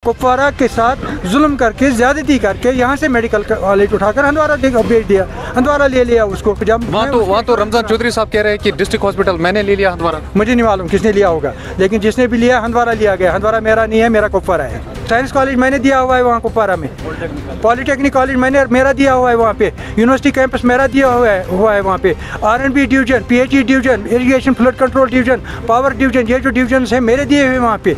कुपवारा के साथ जुल्म करके ज़्यादती करके यहाँ से मेडिकल कॉलेज उठाकर हंदवारा भेज दिया, हंदवारा ले लिया उसको। जब वहाँ तो रमज़ान चौधरी साहब कह रहे हैं कि डिस्ट्रिक्ट हॉस्पिटल मैंने ले लिया हंदवारा। मुझे नहीं मालूम किसने लिया होगा, लेकिन जिसने भी लिया हंदवारा लिया गया। हंदवारा मेरा नहीं है, मेरा कुपवारा है। साइंस कॉलेज मैंने दिया हुआ है वहाँ कुपवारा में, पॉलिटेक्निक कॉलेज मेरा दिया हुआ है वहाँ पे, यूनिवर्सिटी कैंपस मेरा दिया हुआ है वहाँ पे, R&B division, PhD division, irrigation flood control division, power division, ये जो डिवीजन है मेरे दिए हुए वहाँ पे।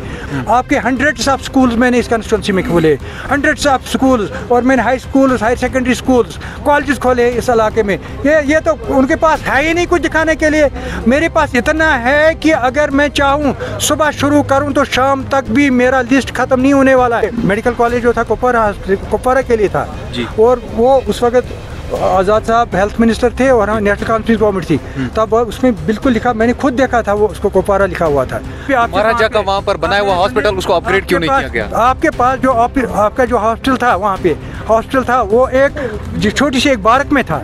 आपके 100 ऑफ स्कूल्स मैंने इस कंस्टिट्यूंसी में खोले, 100 ऑफ स्कूल्स, और मैंने high school, higher secondary schools, college खोले इस इलाके में। ये तो उनके पास है ही नहीं कुछ दिखाने के लिए। मेरे पास इतना है कि अगर मैं चाहूँ सुबह शुरू करूँ तो शाम तक भी मेरा लिस्ट ख़त्म नहीं होने वाला है। मेडिकल कॉलेज जो था कुपवारा के लिए था जी। और वो उस वक्त आज़ाद साहब हेल्थ मिनिस्टर थे और नेशनल कॉन्फ्रेंस गवर्नमेंट थी, तब उसमें बिल्कुल लिखा, मैंने खुद देखा था वो, उसको कुपवारा लिखा हुआ था। महाराजा का वहाँ पर बनाया हुआ हॉस्पिटल, उसको अपग्रेड क्यों नहीं किया गया? आपके पास जो आपका जो हॉस्टल था, वहाँ पे हॉस्टल था, वो एक छोटी सी एक बारक में था।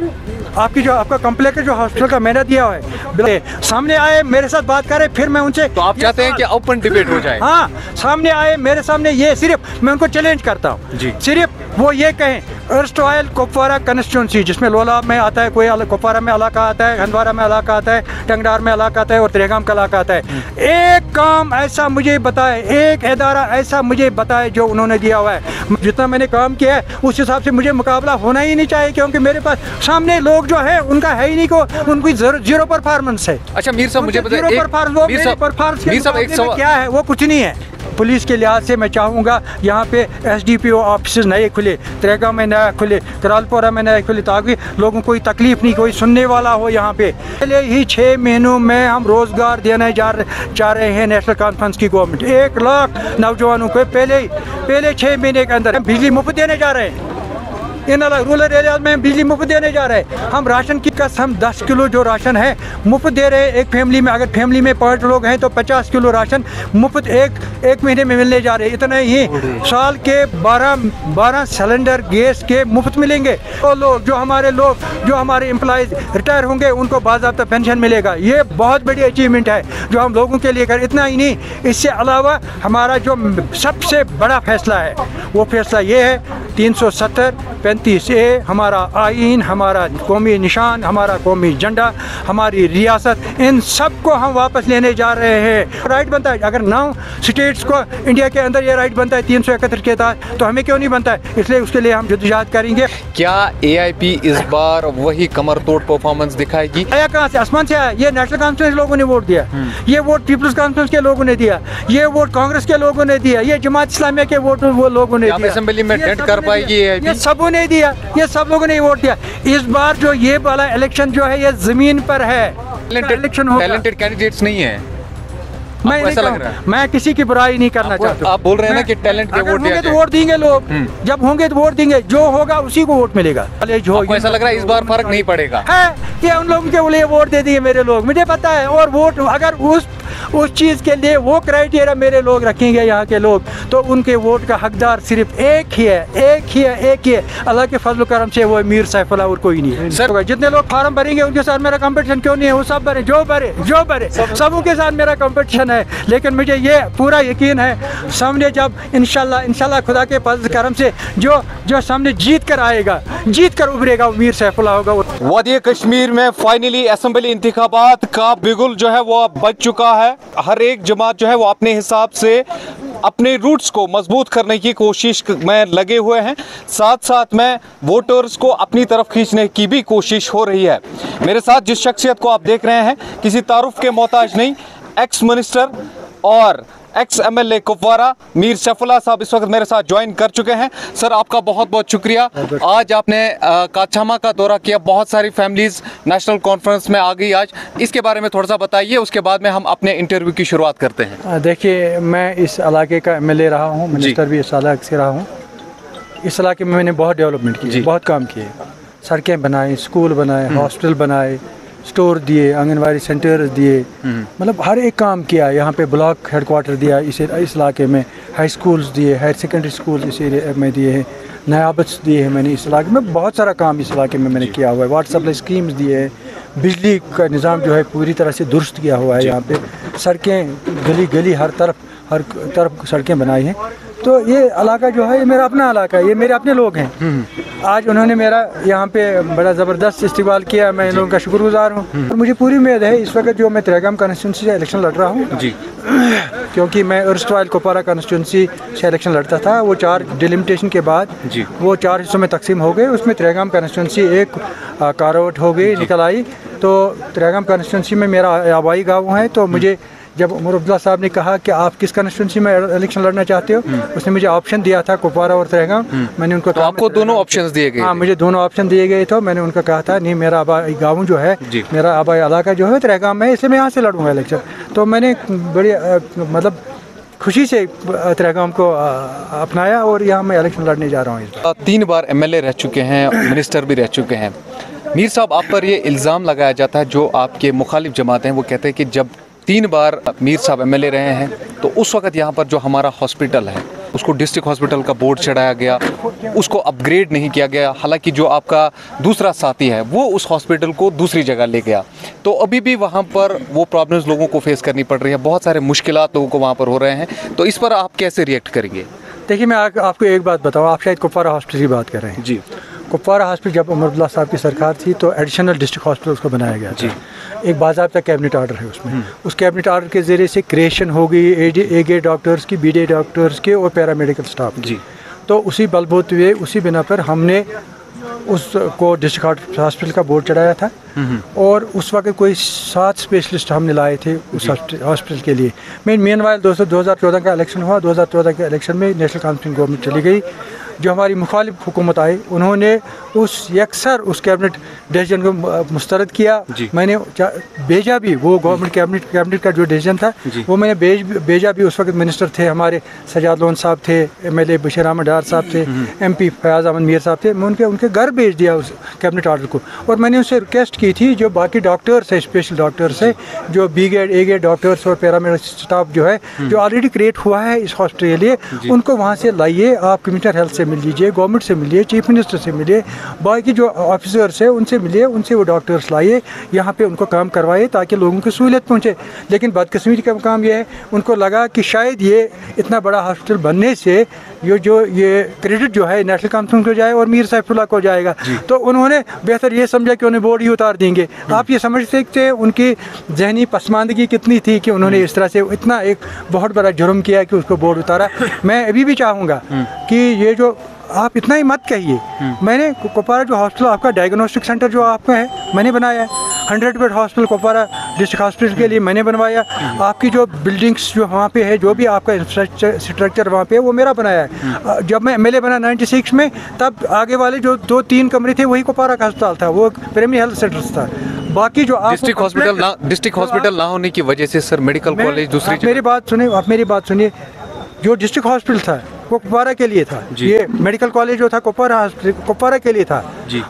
आपका कम्प्लेक्स जो हॉस्टल का मैंने दिया है, सामने आए मेरे साथ बात करें, फिर मैं उनसे, तो आप चाहते हैं कि ओपन डिबेट हो जाए? हाँ, सामने आए मेरे सामने, ये सिर्फ मैं उनको चैलेंज करता हूँ जी, सिर्फ वो ये कहें अर्स्टवाइल कुपवारा कंस्टिट्यूंसी, जिसमें लोला में आता है, कोई कुपवारा में इलाका आता है, हंदवारा में इलाका आता है, टंगडार में इलाका आता है और त्रेगाम का इलाका आता है। एक काम ऐसा मुझे बताए, एक इदारा ऐसा मुझे बताए जो उन्होंने दिया हुआ है। जितना मैंने काम किया है उस हिसाब से मुझे मुकाबला होना ही नहीं चाहिए, क्योंकि मेरे पास सामने लोग जो है उनका है ही नहीं, को उनकी जीरो परफॉर्मेंस है। अच्छा मीर साहब, मुझे बताइए, क्या है वो? कुछ नहीं है। पुलिस के लिहाज से मैं चाहूँगा यहाँ पे SDPO ऑफिस नए खुले, त्रेगा में नया खुले, करालपुरा में नया खुले, ताकि लोगों को कोई तकलीफ नहीं, कोई सुनने वाला हो यहाँ पे। पहले ही 6 महीनों में हम रोज़गार देने जा रहे हैं नेशनल कॉन्फ्रेंस की गवर्नमेंट। 1 लाख नौजवानों को पहले 6 महीने के अंदर हम बिजली मुफ्त देने जा रहे हैं। इन रूरल एरियाज में बिजली मुफ्त देने जा रहे हैं। हम राशन की कसम 10 किलो जो राशन है मुफ्त दे रहे हैं एक फैमिली में। अगर फैमिली में 5 लोग हैं तो 50 किलो राशन मुफ्त एक महीने में मिलने जा रहे हैं। इतना ही साल के 12 सिलेंडर गैस के मुफ्त मिलेंगे। तो लोग जो हमारे एम्प्लॉयज़ रिटायर होंगे उनको बाज़ाब्ता पेंशन मिलेगा। ये बहुत बड़ी अचीवमेंट है जो हम लोगों के लिए कर। इतना ही नहीं, इससे अलावा हमारा जो सबसे बड़ा फैसला है वो फैसला ये है 370 35A, हमारा आइन, हमारा कौमी निशान, हमारा कौमी झंडा, हमारी रियासत, इन सब को हम वापस लेने जा रहे हैं। राइट बनता है, अगर 9 स्टेट्स को इंडिया के अंदर ये राइट बनता है 331 के तहत, तो हमें क्यों नहीं बनता है? इसलिए उसके लिए हम जद्दोजहद करेंगे। क्या AIP इस बार वही कमर तोड़ परफॉर्मेंस दिखाएगी? आया कहाँ से? आसमान से आया। ये नेशनल कॉन्फ्रेंस लोगों ने वोट दिया, ये वोट पीपल्स कॉन्फ्रेंस के लोगों ने दिया, ये वोट कांग्रेस के लोगों ने दिया, ये जमात इस्लामिया के वोट वो लोगों ने दिया। असेंबली में डेंट कर पाएगी AIP? ये सबों ने दिया, ये सब लोगों ने वोट दिया। इस बार जो ये वाला इलेक्शन जो है ये जमीन पर है। टैलेंटेड कैंडिडेट्स नहीं है। मैं किसी की बुराई नहीं करना चाहता। आप बोल रहे हैं ना कि टैलेंट के वोट होंगे तो वोट देंगे लोग, जब होंगे तो वोट देंगे, जो होगा उसी को वोट मिलेगा। आपको ऐसा लग रहा है इस बार फर्क नहीं पड़ेगा? है कि उन लोगों के लिए वोट दे दिए मेरे लोग, मुझे पता है। और वोट अगर उस चीज़ के लिए वो क्राइटेरिया मेरे लोग रखेंगे यहाँ के लोग, तो उनके वोट का हकदार सिर्फ एक ही है। अल्लाह के फजल करम से वो मीर सैफुल्लाह, और कोई नहीं है। सर जितने लोग फार्म भरेंगे उनके साथ मेरा कंपटीशन क्यों नहीं है? वो सब भरे, जो भरे सबों के साथ मेरा कंपटीशन है। लेकिन मुझे ये पूरा यकीन है सामने जब इंशाल्लाह खुदा के फजल करम से जो सामने जीत कर आएगा, जीत कर उभरेगा, वो मीर सैफुल्लाह होगा। वादी कश्मीर में फाइनली असेंबली इंतखाबात का बिगुल जो है वो बज चुका है। हर एक जमात जो है वो अपने हिसाब से अपने रूट्स को मजबूत करने की कोशिश में लगे हुए हैं, साथ साथ में वोटर्स को अपनी तरफ खींचने की भी कोशिश हो रही है। मेरे साथ जिस शख्सियत को आप देख रहे हैं किसी तारुफ के मोहताज नहीं, एक्स मिनिस्टर और एक्स MLA कुपवारा मीर सैफुल्लाह साहब इस वक्त मेरे साथ ज्वाइन कर चुके हैं। सर आपका बहुत बहुत शुक्रिया। आज आपने काछामा का दौरा किया, बहुत सारी फैमिलीज नेशनल कॉन्फ्रेंस में आ गई आज, इसके बारे में थोड़ा सा बताइए, उसके बाद में हम अपने इंटरव्यू की शुरुआत करते हैं। देखिए, मैं इस इलाके का MLA रहा हूँ, मिनिस्टर भी इस इलाके से रहा हूँ। इस इलाके में मैंने बहुत डेवलपमेंट की, बहुत काम किए, सड़कें बनाई, स्कूल बनाए, हॉस्पिटल बनाए, स्टोर दिए, आंगनवाड़ी सेंटर्स दिए, मतलब हर एक काम किया। यहाँ पे ब्लॉक हेडक्वार्टर दिया इस इलाके में, हाई स्कूल्स दिए, हायर सेकेंडरी स्कूल इस एरिया में दिए हैं, नयाबत्स दिए हैं मैंने इस इलाके में। बहुत सारा काम इस इलाके में मैंने किया हुआ है। वाटर सप्लाई स्कीम्स दिए हैं, बिजली का निज़ाम जो है पूरी तरह से दुरुस्त किया हुआ है। यहाँ पे सड़कें गली हर तरफ सड़कें बनाई हैं। तो ये इलाका जो है ये मेरा अपना इलाका है, ये मेरे अपने लोग हैं। आज उन्होंने मेरा यहाँ पे बड़ा ज़बरदस्त इस्तेमाल किया, मैं इन लोगों का शुक्रगुजार हूँ। और मुझे पूरी उम्मीद है इस वक्त जो मैं त्रेगाम कॉन्स्टिट्यूंसी से इलेक्शन लड़ रहा हूँ जी, क्योंकि मैं अर्स्टवाइल कुपवारा कॉन्स्टिट्यूंसी से इलेक्शन लड़ता था, वो 4 डिलिमिटेशन के बाद जी, वो 4 हिस्सों में तकसीम हो गए। उसमें त्रेगाम कॉन्स्टिट्यूंसी एक कारवट हो गई, निकल आई। तो त्रेगाम कॉन्स्टिट्यूंसी में मेरा आबाई गाँव है। तो मुझे जब उमर अब्दुल्ला साहब ने कहा कि आप किस कॉन्स्टिट्यूंसी में इलेक्शन लड़ना चाहते हो, उसने मुझे ऑप्शन दिया था कुपवारा और त्रेगाम। मैंने उनको तो आपको दोनों ऑप्शंस दिए गए? हाँ, मुझे दोनों ऑप्शन दिए गए। तो मैंने उनको कहा था नहीं, मेरा आबाई गाँव जो है, मेरा आबाई इलाका जो है त्रेगाम में, इसलिए मैं यहाँ से लड़ूंगा इलेक्शन। तो मैंने बड़ी मतलब खुशी से त्रेगाम को अपनाया और यहाँ मैं इलेक्शन लड़ने जा रहा हूँ। 3 बार MLA रह चुके हैं, मिनिस्टर भी रह चुके हैं। मीर साहब, आप पर ये इल्ज़ाम लगाया जाता है, जो आपके मुखालिफ जमात हैं वो कहते हैं कि जब 3 बार मीर साहब MLA रहे हैं तो उस वक्त यहाँ पर जो हमारा हॉस्पिटल है उसको डिस्ट्रिक्ट हॉस्पिटल का बोर्ड चढ़ाया गया, उसको अपग्रेड नहीं किया गया। हालांकि जो आपका दूसरा साथी है वो उस हॉस्पिटल को दूसरी जगह ले गया, तो अभी भी वहाँ पर वो प्रॉब्लम्स लोगों को फेस करनी पड़ रही है, बहुत सारे मुश्किलात लोगों को वहाँ पर हो रहे हैं। तो इस पर आप कैसे रिएक्ट करेंगे? देखिए, मैं आपको एक बात बताऊँ, आप शायद कुपवारा हॉस्पिटल की बात कर रहे हैं। जी, कुपवारा हॉस्पिटल जब उमर अब्दुल्ला साहब की सरकार थी तो एडिशनल डिस्ट्रिक्ट हॉस्पिटल उसको बनाया गया था। एक बाज़ाब्ता कैबिनेट आर्डर है उसमें। उस कैबिनेट आर्डर के ज़रिए से क्रिएशन हो गई ए ग्रेड डॉक्टर्स की, BD डॉक्टर्स के और पैरामेडिकल स्टाफ की। तो उसी बलबूते हुए उसी बिना पर हमने उसको डिस्ट्रिक्ट हॉस्पिटल का बोर्ड चढ़ाया था। और उस वक्त कोई 7 स्पेशलिस्ट हमने लाए थे उस हॉस्पिटल के लिए। मीनवाइल 2014 का इलेक्शन हुआ। 2014 के इलेक्शन में नेशनल कॉन्फ्रेंस गवर्नमेंट चली गई। जो हमारी मुखालिफ हुकूमत आई उन्होंने उस यकसर उस कैबिनेट डिसीजन को मुस्तरद किया। मैंने भेजा भी, वो गवर्नमेंट कैबिनेट का जो डिसीजन था वो मैंने भेजा भी। उस वक्त मिनिस्टर थे हमारे सजाद लोन साहब थे, MLA बशीर अहमद डार साहब थे, MP फयाज अहमद मीर साहब थे। मैं उनके घर भेज दिया उस कैबिनेट आर्डर को। और मैंने उनसे रिक्वेस्ट की थी जो बाकी डॉक्टर्स है, स्पेशल डॉक्टर्स है, जो B grade A grade doctors और पैरामेडिकल स्टाफ जो है जो ऑलरेडी क्रिएट हुआ है इस हॉस्पिटल के लिए, उनको वहाँ से लाइए। आप कमिश्नर हेल्थ से मिल लीजिए, गवर्नमेंट से मिलिए, चीफ मिनिस्टर से मिलिए, बाकी जो ऑफिसर्स हैं उनसे मिलिए, उनसे वो डॉक्टर्स लाइए, यहाँ पे उनको काम करवाइए ताकि लोगों को सहूलियत पहुँचे। लेकिन बदकिस्मती का काम ये है, उनको लगा कि शायद ये इतना बड़ा हॉस्पिटल बनने से ये क्रेडिट जो है नेशनल कॉन्फ्रेंस को जाए और मीर सैफुल्लाह को जाएगा। तो उन्होंने बेहतर ये समझा कि उन्हें बोर्ड ही उतार देंगे। आप ये समझ सकते हैं उनकी जहनी पसमानदगी कितनी थी कि उन्होंने इस तरह से इतना एक बहुत बड़ा जुर्म किया कि उसको बोर्ड उतारा। मैं अभी भी चाहूँगा कि ये जो आप इतना ही मत कहिए। मैंने कुपवारा जो हॉस्पिटल आपका डायग्नोस्टिक सेंटर जो आपका है मैंने बनाया है। 100 bed hospital Kupwara district hospital के लिए मैंने बनवाया। आपकी जो बिल्डिंग्स जो वहाँ पे है, जो भी आपका इंफ्रास्ट्रक्चर वहाँ पे है वो मेरा बनाया है। जब मैं MLA बना 96 में, तब आगे वाले जो 2-3 कमरे थे वही कुपवारा का अस्पताल था, वो प्राइमरी हेल्थ सेंटर था। बाकी जो डिस्ट्रिक्ट हॉस्पिटल ना होने की वजह से सर मेडिकल कॉलेज दूसरी आप मेरी बात सुनिए। जो डिस्ट्रिक्ट हॉस्पिटल था वो कुपवारा के लिए था, ये मेडिकल कॉलेज जो था कुपवारा के लिए था।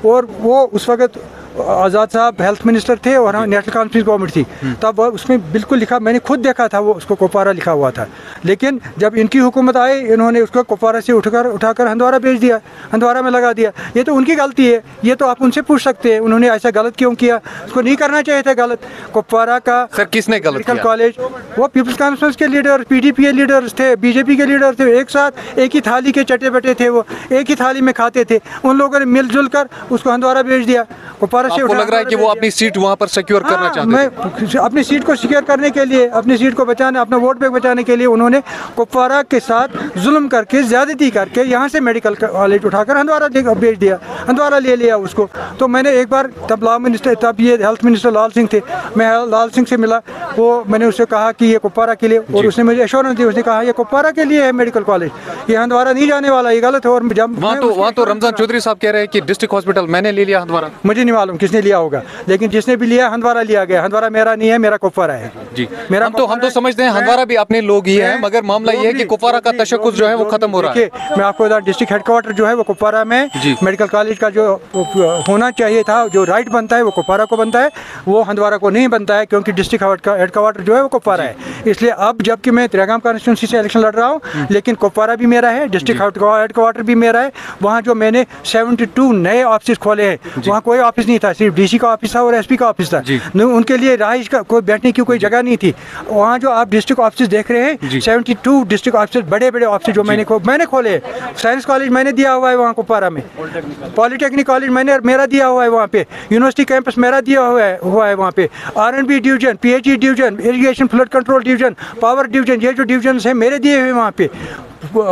और वो उस वक्त आज़ाद साहब हेल्थ मिनिस्टर थे और नेशनल कॉन्फ्रेंस गवर्नमेंट थी, तब उसमें बिल्कुल लिखा, मैंने खुद देखा था वो उसको कुपवारा लिखा हुआ था। लेकिन जब इनकी हुकूमत आई इन्होंने उसको कुपवारा से उठाकर हंदवारा भेज दिया, हंदवारा में लगा दिया। ये तो उनकी गलती है, ये तो आप उनसे पूछ सकते हैं उन्होंने ऐसा गलत क्यों किया। उसको नहीं करना चाहिए था गलत। कुपवारा का सर किसने गलत किया? कॉलेज वो पीपल्स कॉन्फ्रेंस के लीडर, PDP के लीडर्स थे, BJP के लीडर थे, एक साथ एक ही थाली के चटे बटे थे, वो एक ही थाली में खाते थे। उन लोगों ने मिलजुल कर उसको हंदवारा भेज दिया। कुपवारा से लग रहा है कि वो अपनी सीट वहाँ पर सिक्योर करना चाहते थे। मैं अपनी सीट को सिक्योर करने के लिए, अपनी सीट को बचाने, अपना वोट बैंक बचाने के लिए उन्होंने कुपवारा के साथ जुल्म करके, ज्यादती करके यहाँ से मेडिकल कॉलेज उठाकर हंदवारा भेज दिया, हंदवारा ले लिया उसको। तो मैंने एक बार तब लॉ मिनिस्टर, तब ये हेल्थ मिनिस्टर लाल सिंह थे, मैं लाल सिंह से मिला, वो मैंने उससे कहा कि ये कुपवारा के लिए, और उसने मुझे एश्योरेंस दी, उसने कहा ये कुपवारा के लिए है मेडिकल कॉलेज, ये हंदवारा नहीं जाने वाला, ये गलत है। और जब वहाँ तो रमजान चौधरी साहब कह रहे हैं कि डिस्ट्रिक्ट हॉस्पिटल मैंने ले लिया हंदवारा। मुझे नहीं मालूम किसने लिया होगा, लेकिन जिसने भी लिया हंदवारा लिया गया। हंदवारा मेरा नहीं है, मेरा कुपवारा है जी। मेरा हम तो समझते हैं हंदवारा भी अपने लोग ही है, मगर मामला ये है कि कुपवारा का तशक्कुस जो है वो खत्म हो रहा है। मैं आपको डिस्ट्रिक्ट हेडक्वार्टर जो है वो कुपवारा में, मेडिकल कॉलेज का जो होना चाहिए था, जो राइट बनता है वो कुपवारा को बनता है, वो हंदवारा को नहीं बनता है, क्योंकि डिस्ट्रिक्ट हेडक्वार्टर जो है वो कुपवारा है। इसलिए अब जबकि मैं त्रेगाम कॉन्स्टिट्यूंसी से इलेक्शन लड़ रहा हूँ, लेकिन कुपवारा भी मेरा है, डिस्ट्रिक्ट हेडक्वार्टर भी मेरा है। वहाँ जो मैंने 72 नए ऑफिस खोले हैं, वहाँ कोई ऑफिस नहीं नहीं था, सिर्फ DC का ऑफिस था और SP का ऑफिस था। उनके लिए रहाइश का कोई बैठने की कोई जगह नहीं थी। वहाँ जो आप डिस्ट्रिक्ट ऑफिस देख रहे हैं 72 डिस्ट्रिक्ट ऑफिस, बड़े बड़े ऑफिस जो मैंने खोले। साइंस कॉलेज मैंने दिया हुआ है वहाँ कुपवारा में, पॉलिटेक्निक कॉलेज मेरा दिया हुआ है वहाँ पे, यूनिवर्सिटी कैंपस मेरा दिया हुआ है वहाँ पे, R&B division, PhD division, irrigation flood control division, power division, ये जो डिवीजन है मेरे दिए हुए वहाँ पे।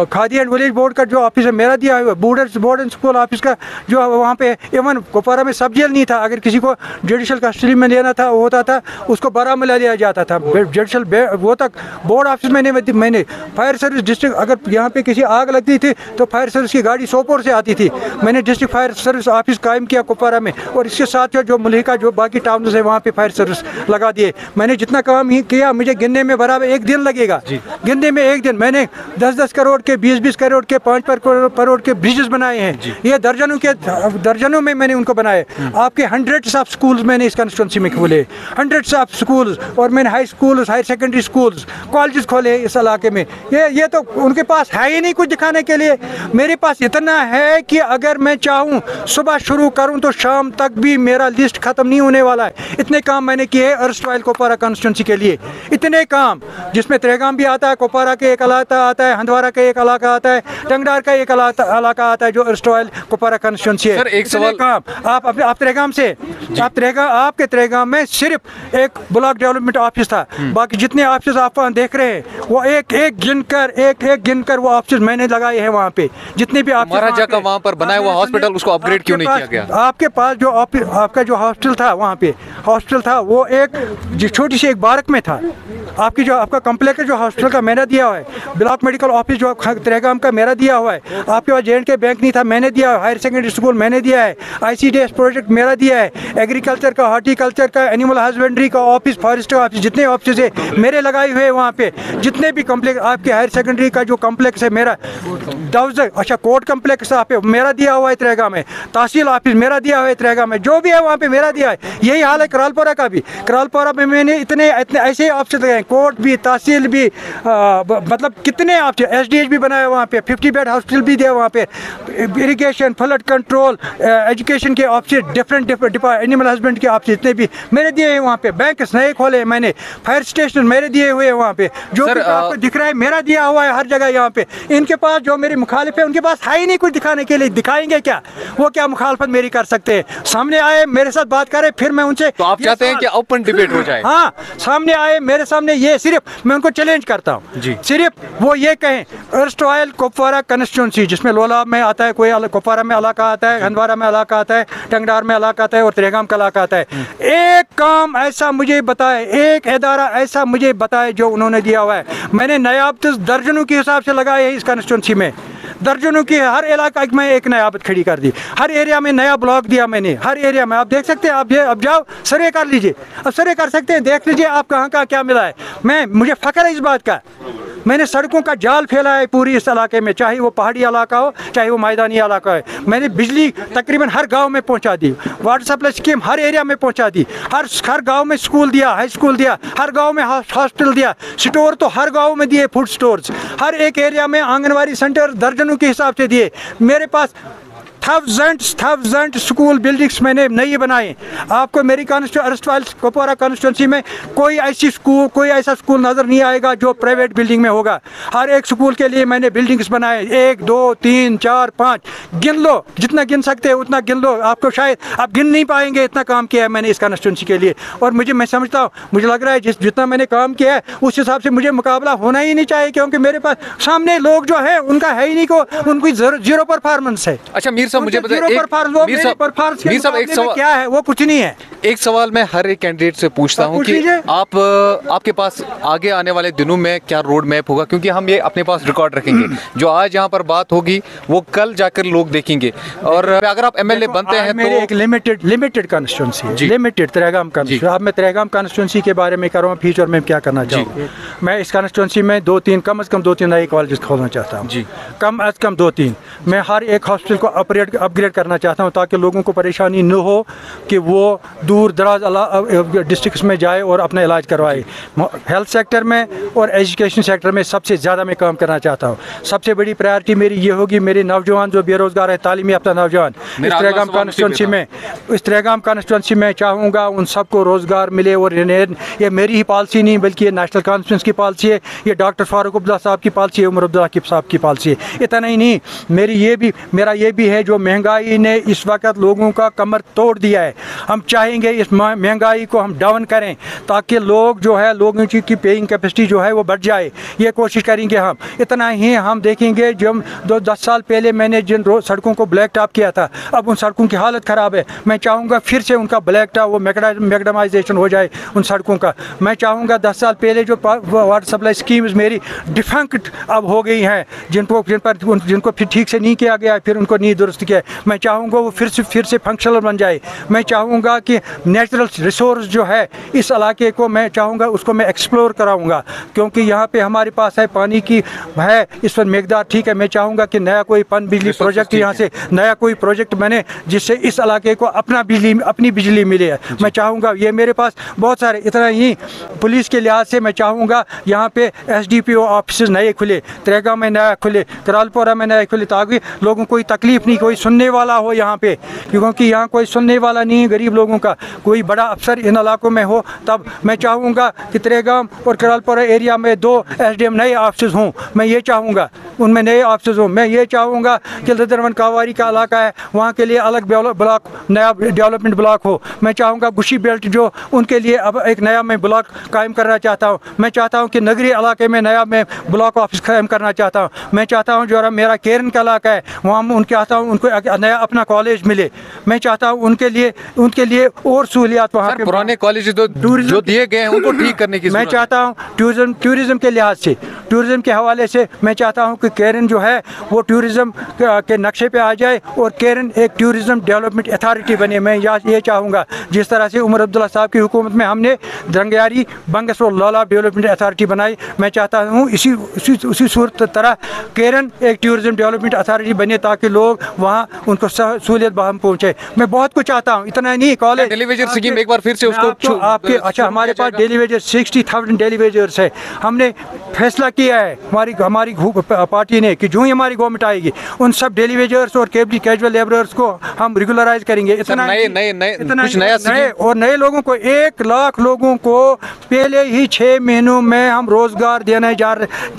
खादी एंड विलेज बोर्ड का जो ऑफिस है मेरा दिया हुआ है। बोर्ड एंड स्कूल ऑफिस का जो वहाँ पे, इवन कुपवारा में सब जेल नहीं था, अगर किसी को जुडिशल कस्टडी में लेना था होता था उसको बारामूला लिया जाता था। जुडिशल वो तक बोर्ड ऑफिस मैंने फायर सर्विस डिस्ट्रिक्ट, अगर यहाँ पे किसी आग लगती थी तो फायर सर्विस की गाड़ी सोपोर से आती थी। मैंने डिस्ट्रिक्ट फायर सर्विस ऑफिस कायम किया कुपवारा में, और इसके साथ जो मुल्का जो बाकी टाउन है वहाँ पे फायर सर्विस लगा दिए। मैंने जितना काम ही किया मुझे गिनने में बराबर एक दिन लगेगा, गिनने में एक दिन। मैंने 10-10 करोड़ के, 20-20 करोड़ के, 5 करोड़ के ब्रिजेस बनाए हैं। ये दर्जनों में मैंने उनको बनाए। आपके हंड्रेड्स ऑफ स्कूल्स मैंने इस कंस्टिट्यूंसी में खोले, हंड्रेड्स ऑफ स्कूल्स, और मैंने high schools, higher secondary schools, colleges खोले इस इलाके में। ये तो उनके पास है ही नहीं कुछ दिखाने के लिए। मेरे पास इतना है कि अगर मैं चाहूँ सुबह शुरू करूँ तो शाम तक भी मेरा लिस्ट खत्म नहीं होने वाला है। इतने काम मैंने किए अर्स्टवाइल कुपवारा कंस्टिट्यूंसी के लिए, इतने काम, जिसमें त्रेगाम भी आता है, कुपवारा के एक इलाका आता है, हंदवारा का एक इलाका आता है, टंगडार का एक इलाका आता है जो अर्स्टवाइल कुपवारा कंस्टिट्यूंसी है। सर एक सवाल, काम आप त्रेगाम से, आपके त्रेगाम में सिर्फ एक ब्लॉक डेवलपमेंट ऑफिस था, बाकी जितने ऑफिस आप देख रहे हैं वो एक गिनकर वो ऑफिस मैंने लगाए हैं वहाँ पे। जितने भी महाराजा का वहाँ पर बनाया हुआ हॉस्पिटल, उसको अपग्रेड क्यों नहीं किया गया? आपके पास जो आपका जो हॉस्टल था, वहाँ पे हॉस्टल था, वो एक छोटी सी एक बारक में था। आपका कम्प्लेक्स जो हॉस्टल का मैंने दिया हुआ है, ब्लॉक मेडिकल ऑफिस जो त्रेगाम का मेरा दिया हुआ है। आपके पास J&K बैंक नहीं था, मैंने दिया है। हायर सेकेंडरी स्कूल मैंने दिया है। ICDS प्रोजेक्ट मेरा दिया है। एग्रीकल्चर का, हॉर्टिकल्चर का, एनिमल हस्बेंड्री का ऑफिस, फॉरेस्ट का ऑफिस, जितने ऑफिस है मेरे लगाए हुए हैं वहाँ पे। जितने भी कम्प्लेक्स, आपके हायर सेकेंडरी का जो कम्प्लेक्स है मेरा, अच्छा कोर्ट कम्प्लेक्स पे मेरा दिया हुआ है त्रेगाम में, तहसील ऑफिस मेरा दिया हुआ है त्रेगाम में, जो भी है वहाँ पे मेरा दिया है। यही हाल है करालपुरा का भी। करालपुरा में मैंने इतने ऐसे ऑफिस लगाए, कोर्ट भी, तहसील भी, मतलब कितने ऑफिस, SDH भी बनाया वहाँ पे, 50 बेड हॉस्पिटल भी दिया वहाँ पे, इरिगेशन, फ्लड कंट्रोल, एजुकेशन के ऑफिस, डिफरेंट एनिमल हस्बेंड के ऑफिस जितने भी मेरे दिए हैं वहाँ पे। बैंक नए खोले मैंने, फायर स्टेशन मेरे दिए हुए हैं वहाँ पे, जो आपको दिख रहा है मेरा दिया हुआ है हर जगह यहाँ पे। इनके पास जो मेरे मुखालिफ है उनके पास है ही नहीं कुछ दिखाने के लिए। दिखाएंगे क्या? वो क्या मुखालफत मेरी कर सकते हैं? सामने आए मेरे साथ बात करें, फिर मैं उनसे, तो आप चाहते हैं कि ओपन डिबेट हो जाए? हाँ, सामने आए मेरे सामने, ये सिर्फ मैं उनको चैलेंज करता हूँ, सिर्फ वो ये कहें अर्स्टवाइल कुपवारा कंस्टिट्यूंसी, जिसमें लोलाब में आता है, कोई कुपवारा में इलाका आता है, हंदवारा में इलाका आता है, टंगडार में इलाका आता है और त्रेगाम का इलाका आता है। एक काम ऐसा मुझे बताए, एक इदारा ऐसा मुझे बताए जो उन्होंने दिया हुआ है। मैंने नायाब दर्जनों के हिसाब से लगाए हैं इस कंस्टिट्यूंसी में, दर्जनों की, हर इलाका में एक नायाबत खड़ी कर दी, हर एरिया में नया ब्लॉक दिया मैंने, हर एरिया में। आप देख सकते हैं, आप जाओ सर्वे कर लीजिए, अब सर्वे कर सकते हैं, देख लीजिए आप कहाँ का क्या मिला है। मुझे फ़ख्र है इस बात का। मैंने सड़कों का जाल फैलाया है पूरी इस इलाके में, चाहे वो पहाड़ी इलाका हो चाहे वो मैदानी इलाका है। मैंने बिजली तकरीबन हर गांव में पहुंचा दी, वाटर सप्लाई स्कीम हर एरिया में पहुंचा दी, हर गांव में स्कूल दिया, हाई स्कूल दिया, हर गांव में हॉस्पिटल दिया, स्टोर तो हर गांव में दिए, फूड स्टोर्स हर एक एरिया में, आंगनवाड़ी सेंटर दर्जनों के हिसाब से दिए। मेरे पास थाउजेंड स्कूल बिल्डिंग्स मैंने नई बनाए। आपको मेरी अर्स्टवाइल कुपवारा कंस्टिट्यूंसी में कोई ऐसा स्कूल नज़र नहीं आएगा जो प्राइवेट बिल्डिंग में होगा। हर एक स्कूल के लिए मैंने बिल्डिंग्स बनाए, 1 2 3 4 5, गिन लो, जितना गिन सकते हैं उतना गिन लो। आपको शायद आप गिन नहीं पाएंगे, इतना काम किया है मैंने इस कंस्टिट्यूंसी के लिए। और मैं समझता हूँ, मुझे लग रहा है जितना मैंने काम किया है उस हिसाब से मुझे मुकाबला होना ही नहीं चाहिए, क्योंकि मेरे पास सामने लोग जो है उनका है ही नहीं, को उनकी जीरो परफॉर्मेंस है। अच्छा मीर साहब, मुझे बताइए, एक सवाल क्या है, वो कुछ नहीं है। एक सवाल मैं हर एक कैंडिडेट से पूछता हूं कि आपके पास आगे आने वाले दिनों में क्या रोड मैप होगा, क्योंकि हम ये अपने पास रिकॉर्ड रखेंगे, जो आज यहाँ पर बात होगी वो कल जाकर लोग देखेंगे। और अगर आप MLA बनते हैं तो एक limited constituency, limited Tregam constituency. अब मैं त्रेगाम कंस्टिट्यूंसी के बारे में करूँ फ्यूचर में क्या करना चाहूँ। मैं इस कंस्टिट्यूंसी में कम से कम 2-3 नए कॉलेज खोलना चाहता हूँ, कम से कम 2-3। मैं हर एक हॉस्पिटल को ऑपरेट अपग्रेड करना चाहता हूँ ताकि लोगों को परेशानी न हो कि वो दूर दराज डिस्ट्रिक्ट्स में जाए और अपना इलाज करवाए। हेल्थ सेक्टर में और एजुकेशन सेक्टर में सबसे ज़्यादा मैं काम करना चाहता हूँ। सबसे बड़ी प्रायोरिटी मेरी ये होगी, मेरे नौजवान जो बेरोज़गार है, तालीमी याफ्ता नौजवान इस त्रेगाम कॉन्स्टिट्यूंसी में चाहूँगा उन सबको रोज़गार मिले। और ये मेरी ही पॉलिसी नहीं बल्कि ये नेशनल कॉन्फ्रेंस की पॉलिसी है, ये डॉक्टर फारूक अब्दुल्ला साहब की पॉलिसी है, उमर अब्दुल्ला साहब की पॉलिसी है। इतना ही नहीं, मेरा ये भी है, जो महंगाई ने इस वक्त लोगों का कमर तोड़ दिया है, हम चाहेंगे इस महंगाई को हम डाउन करें ताकि लोग जो है, लोगों की पेइंग कैपेसिटी जो है वो बढ़ जाए, ये कोशिश करेंगे हम। इतना ही हम देखेंगे, जब 10 साल पहले मैंने जिन सड़कों को ब्लैक टॉप किया था, अब उन सड़कों की हालत ख़राब है। मैं चाहूँगा फिर से उनका ब्लैक टॉप, वो मैगडमाइजेशन हो जाए उन सड़कों का। मैं चाहूँगा 10 साल पहले जो वाटर सप्लाई स्कीम्स मेरी डिफंक्ट अब हो गई हैं, जिनको फिर ठीक से नहीं किया गया, फिर उनको नहीं दुरुस्त किया, मैं चाहूँगा वो फिर से फंक्शनल बन जाए। मैं चाहूँगा कि नेचुरल रिसोर्स जो है इस इलाके को, मैं चाहूँगा उसको मैं एक्सप्लोर कराऊँगा, क्योंकि यहाँ पे हमारे पास है पानी की है इस पर मकदार ठीक है। मैं चाहूँगा कि नया कोई पन बिजली प्रोजेक्ट यहाँ से नया कोई प्रोजेक्ट बने जिससे इस इलाके को अपनी बिजली मिले। मैं चाहूँगा, ये मेरे पास बहुत सारे, इतना ही पुलिस के लिहाज से मैं चाहूँगा यहाँ पे SDPO ऑफिस नए खुले, त्रेगाम में नया खुले, करालपोरा में नया खुले, ताकि लोगों को कोई तकलीफ नहीं, कोई सुनने वाला हो यहाँ पे, क्योंकि यहाँ कोई सुनने वाला नहीं है गरीब लोगों का। कोई बड़ा अफसर इन इलाकों में हो, तब मैं चाहूँगा कि त्रेगाम और करालपोरा एरिया में 2 SDM नए ऑफिस हों। मैं ये चाहूँगा उनमें नए ऑफिस हों। मैं ये चाहूँगा कि लदरवन कावारी का इलाका है, वहाँ के लिए अलग ब्लॉक, नया डेवलपमेंट ब्लॉक हो। मैं चाहूँगा गुशी बेल्ट जो, उनके लिए अब एक नया मैं ब्लॉक कायम करना चाहता हूँ। मैं चाहता हूँ कि नगरी इलाके में नया मैं ब्लॉक ऑफिस कायम करना चाहता हूँ। मैं चाहता हूँ जो मेरा केरन का इलाका है, वहाँ उनको नया अपना कॉलेज मिले। मैं चाहता हूँ उनके लिए और सहूलियात वहाँ के पुराने कॉलेज जो दिए गए हैं उनको ठीक करने की मैं चाहता हूँ। टूरिज़्म के लिहाज से, टूरिज़्म के हवाले से मैं चाहता हूँ कि केरन जो है वो टूरिज़्म के नक्शे पे आ जाए और केरन एक टूरिज़्म डेवलपमेंट अथॉरिटी बने। मैं ये चाहूँगा जिस तरह से उमर अब्दुल्ला साहब की हुकूमत में हमने दंगयारी, बंगस और लालाब डेवलपमेंट अथॉरिटी बनाई, मैं चाहता हूँ उसी सूरत तरह केरन एक टूरिज़्म डेवलपमेंट अथॉरिटी बने ताकि लोग वहाँ उनको सहूलियत बहाम पहुँचे। मैं बहुत कुछ चाहता हूँ। इतना नहीं, कॉलेज डेली वेजर स्कीम एक बार फिर से उसको आपके अच्छा, हमारे पास डेली वेजर 60,000 डेली वेजर्स है। हमने फैसला किया है हमारी पार्टी ने कि जो ही हमारी गवर्नमेंट आएगी उन सब डेली वेजर्स और कैजुअल लेबरर्स को हम रेगुलराइज करेंगे। इतना नए और नए लोगों को 1 लाख लोगों को पहले ही 6 महीनों में हम रोजगार देने जा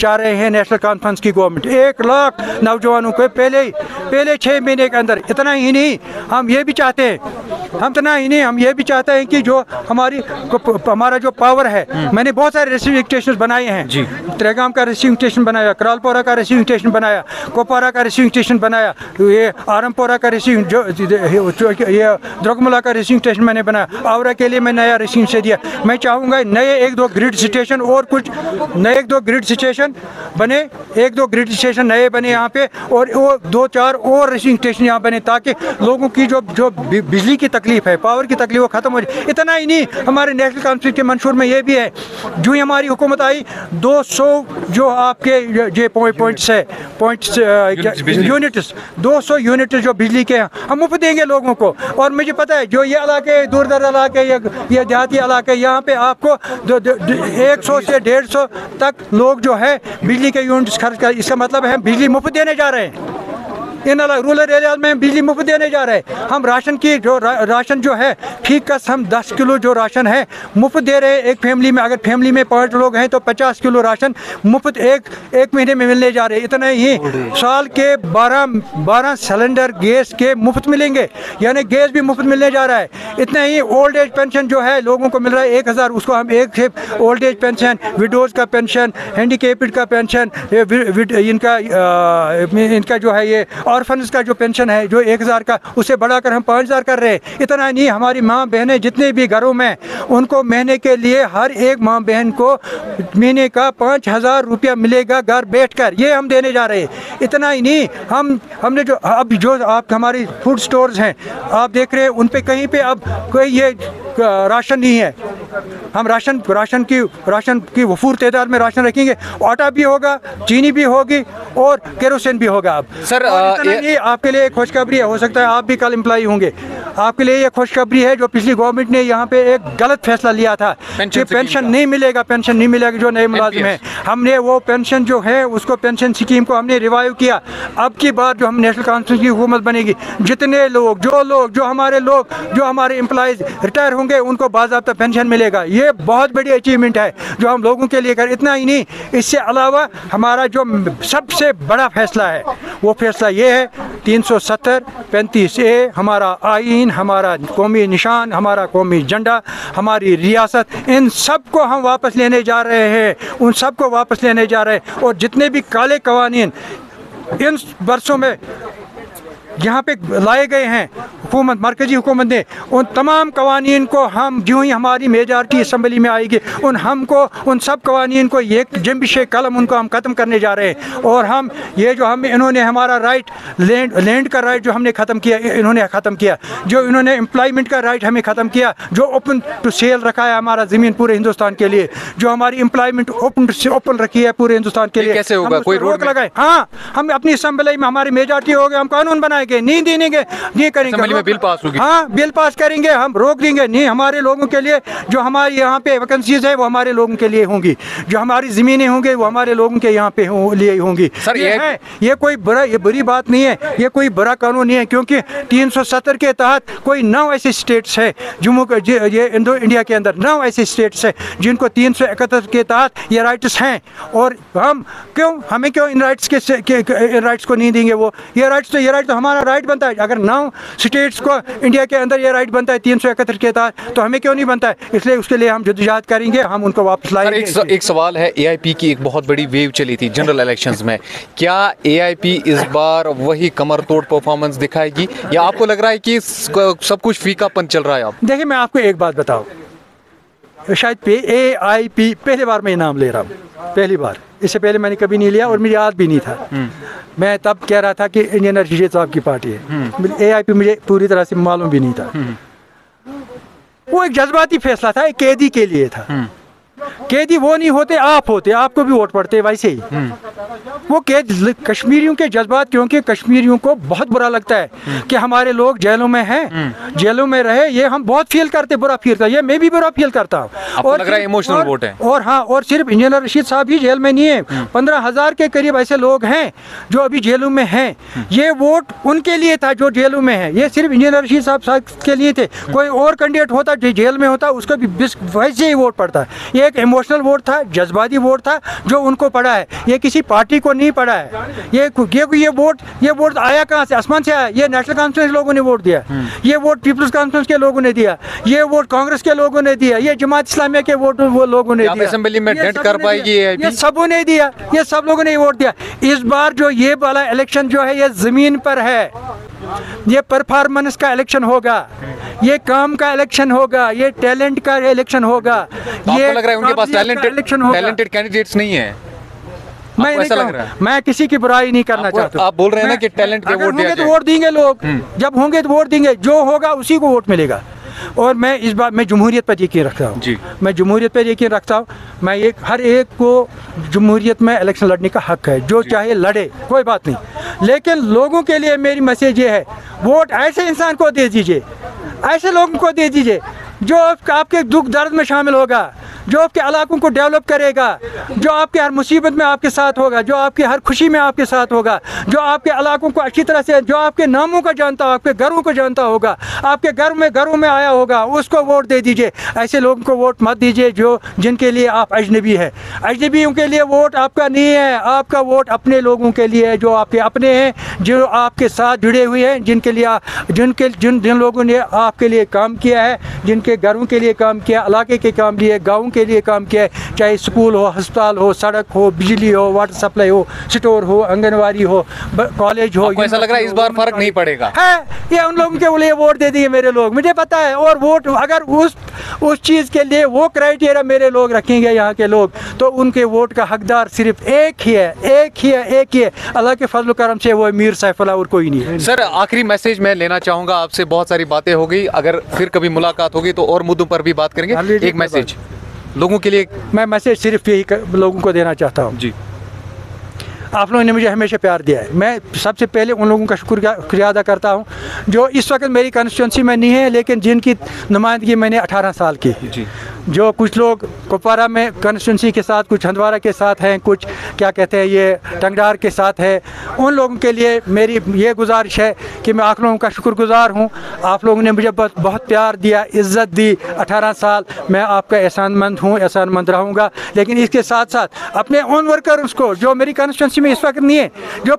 रहे हैं। नेशनल कॉन्फ्रेंस की गवर्नमेंट 1 लाख नौजवानों को पहले 6 महीने के अंदर। इतना ही नहीं, हम ये भी चाहते हैं कि जो हमारा जो पावर है, मैंने बहुत सारे रिसीविंग स्टेशन बनाए हैं। त्रेगाम का रिसीविंग स्टेशन बनाया, करालपोरा का रिसीविंग स्टेशन बनाया, कोपारा का रिसीविंग स्टेशन बनाया, ये आरमपोरा का रिसीविंग ये द्रगमुला का रिसीविंग स्टेशन मैंने बनाया, आवरा के लिए मैं नया रिसीविंग से दिया। मैं चाहूँगा नए 1-2 ग्रिड स्टेशन और कुछ नए 1-2 ग्रिड स्टेशन बने, 1-2 ग्रिड स्टेशन नए बने यहाँ पे, और वो 2-4 और रिसीविंग स्टेशन यहाँ बने ताकि लोगों की जो बिजली की तकलीफ है, पावर की तकलीफ वो खत्म हो जाए। इतना ही नहीं, हमारे नेशनल कॉन्फ्रेंस के मंशूर में ये भी है, जो ही हमारी हुकूमत आई 200 जो आपके ये पॉइंट्स यूनिट्स 200 यूनिट जो बिजली के हैं हम मुफ्त देंगे लोगों को। और मुझे पता है जो ये इलाके दूर दराज इलाके ये देहाती इलाके, यहाँ पे आपको 100 से 150 तक लोग जो है बिजली के यूनिट्स खर्च कर, इसका मतलब है हम बिजली मुफ्त देने जा रहे हैं। इन रूरल एरियाज में बिजली मुफ्त देने जा रहे हैं। हम राशन की राशन जो है फीकस हम 10 किलो जो राशन है मुफ्त दे रहे हैं एक फैमिली में। अगर फैमिली में 5 लोग हैं तो 50 किलो राशन मुफ्त एक महीने में मिलने जा रहे हैं। इतना ही साल के 12 सिलेंडर गैस के मुफ्त मिलेंगे, यानी गैस भी मुफ्त मिलने जा रहा है। इतना ही ओल्ड एज पेंशन जो है लोगों को मिल रहा है 1000, उसको हम एक ओल्ड एज पेंशन, विडोज़ का पेंशन, हैंडीकेप्ड का पेंशन, इनका जो है ये ऑर्फन्स का जो पेंशन है जो 1000 का, उसे बढ़ाकर हम 5000 कर रहे हैं। इतना नहीं, हमारी माँ बहनें जितने भी घरों में उनको महीने के लिए हर एक माँ बहन को महीने का 5000 रुपया मिलेगा घर बैठकर, ये हम देने जा रहे हैं। इतना ही नहीं, हमने जो आप हमारी फूड स्टोर्स हैं आप देख रहे हैं उन पे कहीं पे अब कोई ये राशन नहीं है। हम राशन की वफूर तादाद में राशन रखेंगे, आटा भी होगा, चीनी भी होगी और केरोसिन भी होगा। अब सर ये आपके लिए एक खुशखबरी है, हो सकता है आप भी कल एम्प्लॉय होंगे, आपके लिए ये खुशखबरी है जो पिछली गवर्नमेंट ने यहाँ पे एक गलत फैसला लिया था कि पेंशन नहीं मिलेगा जो नए मुलाजिम हैं। हमने वो पेंशन जो है उसको पेंशन स्कीम को हमने रिवाइव किया। अब की बार जो हम नेशनल कॉन्फ्रेंस की हुकूमत बनेगी, जितने लोग जो हमारे एम्प्लॉयज़ रिटायर होंगे उनको बाज़ाब्ता पेंशन मिलेगा। ये बहुत बड़ी अचीवमेंट है जो हम लोगों के लिए कर। इतना ही नहीं, इससे अलावा हमारा जो सबसे बड़ा फैसला है वो फैसला ये है 370 35A हमारा आइन, हमारा कौमी निशान, हमारा कौमी झंडा, हमारी रियासत, इन सब को हम वापस लेने जा रहे हैं, उन सब को वापस लेने जा रहे हैं। और जितने भी काले कवानीन इन वर्षों में यहाँ पे लाए गए हैं मरकजी हुकूमत ने, उन तमाम कवानीन को हम जो ही हमारी मेजॉरिटी असम्बली में आएगी उन सब कवानीन को एक जंबिश कलम उनको हम ख़त्म करने जा रहे हैं। और हम ये जो इन्होंने हमारा राइट लैंड का राइट जो हमने ख़त्म किया, इन्होंने ख़त्म किया, जो इन्होंने एम्प्लॉयमेंट का राइट हमें ख़त्म किया, जो ओपन टू सेल रखा है हमारा ज़मीन पूरे हिंदुस्तान के लिए, जो हमारी एम्प्लॉयमेंट ओपन रखी है पूरे हिंदुस्तान के लिए, कैसे होगा? कोई रोक लगाए? हाँ, हम अपनी असम्बली में हमारी मेजॉरिटी हो गए, हम कानून बनाएंगे, नहीं देंगे, नहीं करेंगे, बिल पास होगी। हाँ, बिल पास करेंगे, हम रोक देंगे। नहीं, हमारे लोगों के लिए जो हमारे यहाँ पे वैकेंसीज है वो हमारे लोगों के लिए होंगी, जो हमारी ज़मीनें होंगी वो हमारे लोगों के यहाँ पे लिए होंगी। सर ये कोई बुरी बात नहीं है, ये कोई बुरा कानून नहीं है, क्योंकि 370 के तहत कोई 9 ऐसे स्टेट्स है ये इंडो इंडिया के अंदर 9 ऐसे स्टेट्स है जिनको 371 के तहत ये राइट्स हैं। और हमें क्यों इन राइट्स को नहीं देंगे? ये राइट तो हमारा राइट बनता है। अगर 9 स्टेट्स को इंडिया के अंदर ये राइट बनता है 371 के तहत, तो हमें क्यों नहीं बनता है? इसलिए उसके लिए हम जद्दोजहद करेंगे, हम उनको वापस लाएंगे। एक सवाल है, AIP की एक बहुत बड़ी वेव चली थी जनरल इलेक्शंस में, क्या AIP इस बार वही कमर तोड़ परफॉर्मेंस दिखाएगी या आपको लग रहा है कि सब कुछ फीकापन चल रहा है? आप देखिए, मैं आपको एक बात बताऊं, शायद AIP पहली बार मैं इनाम ले रहा हूँ, पहली बार, इससे पहले मैंने कभी नहीं लिया और मुझे याद भी नहीं था। मैं तब कह रहा था कि इंजीनियर रशीद साहब की पार्टी है, AIP मुझे पूरी तरह से मालूम भी नहीं था। वो एक जज्बाती फैसला था, एक कैदी के लिए था। कैदी वो नहीं होते, आप होते, आपको भी वोट पड़ते वैसे ही। वो कश्मीरियों के जज्बात, क्योंकि कश्मीरियों को बहुत बुरा लगता है कि हमारे लोग जेलों में हैं, जेलों में रहे, ये हम बहुत फील करते, बुरा फील करते, ये मैं भी बुरा फील करता हूँ। और लग रहा है इमोशनल वोट है। और हाँ, और सिर्फ इंजीनियर रशीद साहब ही जेल में नहीं है, 15,000 के करीब ऐसे लोग हैं जो अभी जेलों में हैं। ये वोट उनके लिए था जो जेलों में है, ये सिर्फ इंजीनियर रशीद साहब के लिए थे। कोई और कैंडिडेट होता जो जेल में होता उसको भी वैसे ही वोट पड़ता। ये एक इमोशनल वोट था, जज्बाती वोट था जो उनको पड़ा है, ये किसी पार्टी को नहीं पड़ा है। ये वोट आया कहाँ से? आसमान से आया। ये नेशनल कॉन्फ्रेंस लोगों ने वोट दिया, ये वोट पीपल्स कॉन्फ्रेंस के लोगों ने दिया, ये वोट कांग्रेस के लोगों ने दिया, ये जमात इस्लामिया के वोट वो लोगों ने दिया। असेंबली में डेंट कर पाएगी ये सबों ने दिया, ये सब लोगों ने वोट दिया। इस बार जो ये वाला इलेक्शन जो है ये जमीन पर है, ये परफॉर्मेंस का इलेक्शन होगा, ये काम का इलेक्शन होगा, ये टैलेंट का इलेक्शन होगा। ये लग रहा है उनके पास टैलेंटेड कैंडिडेट्स नहीं है? मैं किसी की बुराई नहीं करना चाहता। आप बोल रहे हैं ना कि टैलेंट के वोट होंगे तो वोट देंगे लोग, जब होंगे तो वोट देंगे, जो होगा उसी को वोट मिलेगा। और मैं इस बार जमहूरियत पर यकीन रखता हूँ, मैं जमहूरियत पर यकीन रखता हूँ। मैं हर एक को जमहूरियत में इलेक्शन लड़ने का हक है, जो चाहे लड़े, कोई बात नहीं। लेकिन लोगों के लिए मेरी मैसेज ये है, वोट ऐसे इंसान को दे दीजिए, ऐसे लोगों को दे दीजिए जो आपके दुख दर्द में शामिल होगा, जो आपके इलाकों को डेवलप करेगा, जो आपके हर मुसीबत में आपके साथ होगा, जो आपकी हर खुशी में आपके साथ होगा, जो आपके इलाकों को अच्छी तरह से, जो आपके नामों को जानता हो, आपके घरों को जानता होगा, आपके घरों में आया होगा, उसको वोट दे दीजिए। ऐसे लोगों को वोट मत दीजिए जिनके लिए आप अजनबी है। अजनबियों के लिए वोट आपका नहीं है, आपका वोट अपने लोगों के लिए है, जो आपके अपने हैं, जो आपके साथ जुड़े हुए हैं, जिन लोगों ने आपके लिए काम किया है, जिनके घरों के लिए काम किया, इलाके के काम लिए, गाँव के लिए काम किया है, चाहे स्कूल हो, अस्पताल हो, सड़क हो, बिजली हो, वाटर सप्लाई हो, स्टोर हो, आंगनवाड़ी हो, कॉलेज हो। ऐसा लग रहा है इस बार फर्क नहीं पड़ेगा है, ये उन लोगों के लिए वोट दे दिए मेरे लोग, मुझे पता है। और वोट अगर उस चीज़ के लिए वो क्राइटेरिया मेरे लोग रखेंगे, यहाँ के लोग, तो उनके वोट का हकदार सिर्फ एक ही है। अल्लाह के फजल करम से वो मीर सैफुल्लाह, और कोई नहीं है। सर, आखिरी मैसेज मैं लेना चाहूँगा आपसे, बहुत सारी बातें हो गई, अगर फिर कभी मुलाकात होगी तो और मुद्दों पर भी बात करेंगे। एक मैसेज लोगों के लिए? मैं मैसेज सिर्फ यही लोगों को देना चाहता हूँ जी, आप लोगों ने मुझे हमेशा प्यार दिया है। मैं सबसे पहले उन लोगों का शुक्रिया अदा करता हूं जो इस वक्त मेरी कॉन्स्टिट्यूंसी में नहीं है, लेकिन जिनकी नुमाइंदगी मैंने 18 साल की। जी, जो कुछ लोग कुपवारा में कॉन्स्टिट्यूंसी के साथ, कुछ हंदवारा के साथ हैं, कुछ क्या कहते हैं ये टंगडार के साथ है, उन लोगों के लिए मेरी ये गुजारिश है कि मैं आप लोगों का शुक्रगुजार हूँ। आप लोगों ने मुझे बहुत प्यार दिया, इज़्ज़त दी 18 साल। मैं आपका एहसानमंद हूँ, एहसानमंद रहूँगा। लेकिन इसके साथ साथ अपने उन वर्कर्स को जो मेरी कॉन्स्टिट्यूंसी में इस वक्त नहीं है, जो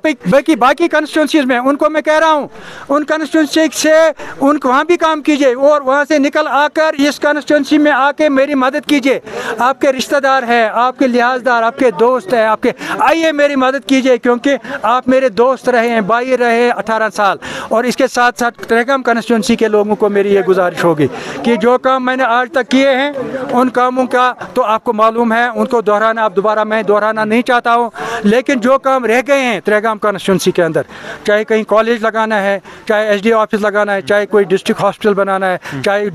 बाकी कॉन्स्टिट्यूंसीज में, उनको मैं कह रहा हूँ उन कॉन्स्टिट्यूंसी से उनको वहाँ भी काम कीजिए और वहाँ से निकल आकर इस कॉन्स्टिट्यूंसी में आके मेरी मदद कीजिए। आपके रिश्तेदार हैं, आपके लिहाजदार, आपके दोस्त हैं, आपके आइए मेरी मदद कीजिए, क्योंकि आप मेरे दोस्त रहे हैं, भाई रहे हैं 18 साल। और इसके साथ साथ ट्रहगाम कॉन्स्टिट्यूंसी के लोगों को मेरी ये गुजारिश होगी कि जो काम मैंने आज तक किए हैं उन कामों का तो आपको मालूम है, उनको दोहराना अब दोबारा मैं दोहराना नहीं चाहता हूँ। लेकिन जो काम रह गए हैं ट्रहगाम कॉन्स्टिट्यूंसी के अंदर, चाहे कहीं कॉलेज लगाना है, चाहे एसडी ऑफिस लगाना है, चाहे कोई डिस्ट्रिक्ट हॉस्पिटल बनाना है, चाहे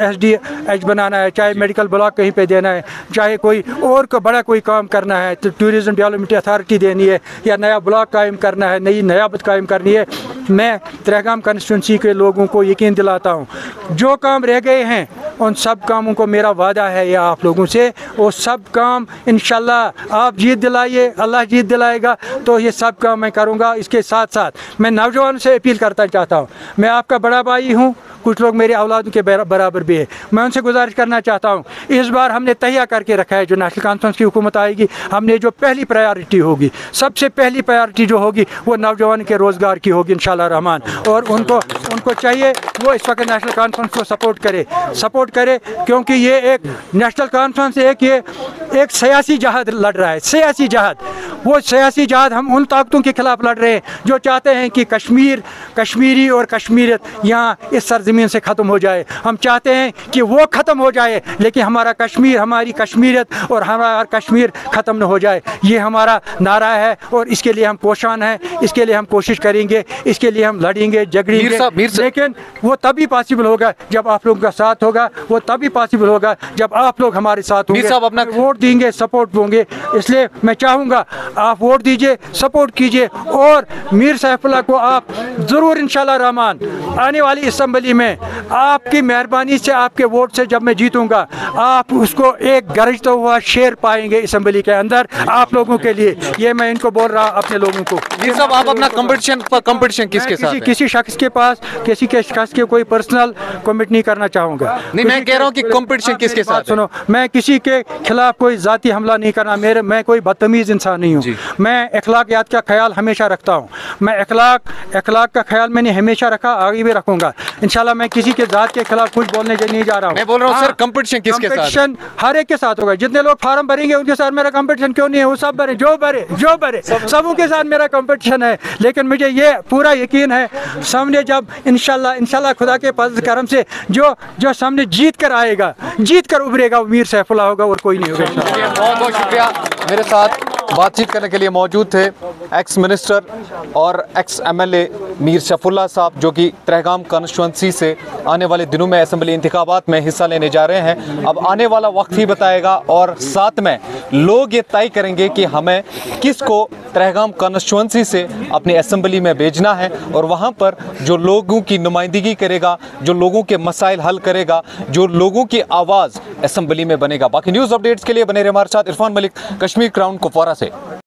एसडीएच बनाना है, चाहे मेडिकल ब्लॉक कहीं पे देना है, चाहे कोई और को बड़ा कोई काम करना है, तो टूरिज्म डेवलपमेंट अथॉरिटी देनी है या नया ब्लॉक कायम करना है, नई नयाबत कायम करनी है, मैं ट्रहगाम कॉन्स्टिट्यूंसी के लोगों को यकीन दिलाता हूँ जो काम रह गए हैं उन सब कामों को मेरा वादा है ये आप लोगों से, वो सब काम इंशाल्लाह आप जीत दिलाइए, अल्लाह जीत दिलाएगा, तो ये सब काम मैं करूँगा। इसके साथ साथ मैं नौजवानों से अपील करता चाहता हूँ, मैं आपका बड़ा भाई हूँ, कुछ लोग मेरे औलादों के बराबर भी है, मैं उनसे गुजारिश करना चाहता हूँ इस बार हमने तैयार करके रखा है जो नेशनल कॉन्फ्रेंस की हुकूमत आएगी, हमने जो पहली प्रायोरिटी होगी, सबसे पहली प्रायोरिटी जो होगी वो नौजवान के रोज़गार की होगी इंशाल्लाह रहमान। और उनको चाहिए वो इस वक्त नेशनल कॉन्फ्रेंस को सपोर्ट करे क्योंकि ये एक नेशनल कॉन्फ्रेंस एक सियासी जहाद लड़ रहा है, सियासी जहाद। वो सियासी जहाद हम उन ताकतों के खिलाफ लड़ रहे हैं जो चाहते हैं कि कश्मीरी और कश्मीरियत यहाँ इस सरजमीन से ख़त्म हो जाए। हम चाहते हैं कि वो ख़त्म हो जाए लेकिन हमारा कश्मीर, हमारी कश्मीरियत और हमारा कश्मीर ख़त्म न हो जाए, ये हमारा नारा है और इसके लिए हम कोशान हैं, इसके लिए हम कोशिश करेंगे, इसके लिए हम लड़ेंगे झगड़ेंगे। लेकिन वो तभी पॉसिबल होगा जब आप लोगों का साथ होगा, वो तभी पॉसिबल होगा जब आप लोग हमारे साथ होंगे, अपना वोट देंगे, सपोर्ट होंगे। इसलिए मैं चाहूँगा आप वोट दीजिए, सपोर्ट कीजिए और मीर सैफुल्लाह को आप ज़रूर इंशाल्लाह रहमान आने वाली असेंबली में आपकी मेहरबानी से, आपके वोट से जब मैं जीतूंगा, आप उसको एक गरजता हुआ शेर पाएंगे असेंबली के अंदर आप लोगों के लिए। ये मैं इनको बोल रहा अपने लोगों को। ये सब आप अपना कंपटीशन किसके साथ है? किसी शख्स के पास, किसी के शख्स के कोई पर्सनल कमेंट नहीं करना चाहूँगा। नहीं, मैं कह रहा हूँ कि कंपटीशन किसके साथ है? सुनो, मैं किसी के खिलाफ कोई जाती हमला नहीं करना, मैं कोई बदतमीज़ इंसान नहीं हूँ। मैं अखलाकियात का ख्याल हमेशा रखता हूँ, मैं अखलाक का ख्याल मैंने हमेशा रखा, आगे भी रखूँगा इंशाल्लाह। मैं किसी के जात के खिलाफ कुछ बोलने के नहीं जा रहा हूँ। मैं बोल रहा हूँ सर, कंपटीशन किसके साथ? कंपटीशन हर एक के साथ होगा, जितने लोग फार्म भरेंगे उनके साथ मेरा कंपटीशन क्यों नहीं है, वो सब भरे, जो भरे सबों के साथ मेरा कंपटीशन है। लेकिन मुझे ये पूरा यकीन है सामने जब इंशाल्लाह खुदा के फजल करम से जो सामने जीत कर आएगा, जीत कर उभरेगा, वो मीर सैफुल्लाह होगा और कोई नहीं होगा। बहुत बहुत शुक्रिया। मेरे साथ बातचीत करने के लिए मौजूद थे एक्स मिनिस्टर और एक्स एमएलए मीर सैफुल्लाह साहब, जो कि ट्रहगाम कॉन्स्टिट्यूंसी से आने वाले दिनों में असेंबली इंतखाबात में हिस्सा लेने जा रहे हैं। अब आने वाला वक्त ही बताएगा और साथ में लोग ये तय करेंगे कि हमें किसको ट्रहगाम कॉन्स्टिट्यूंसी से अपनी असेंबली में भेजना है और वहाँ पर जो लोगों की नुमाइंदगी करेगा, जो लोगों के मसाइल हल करेगा, जो लोगों की आवाज़ असेंबली में बनेगा। बाकी न्यूज़ अपडेट्स के लिए बने रहे हमारे साथ। इरफान मलिक, कश्मीर क्राउन, कुपवारा से।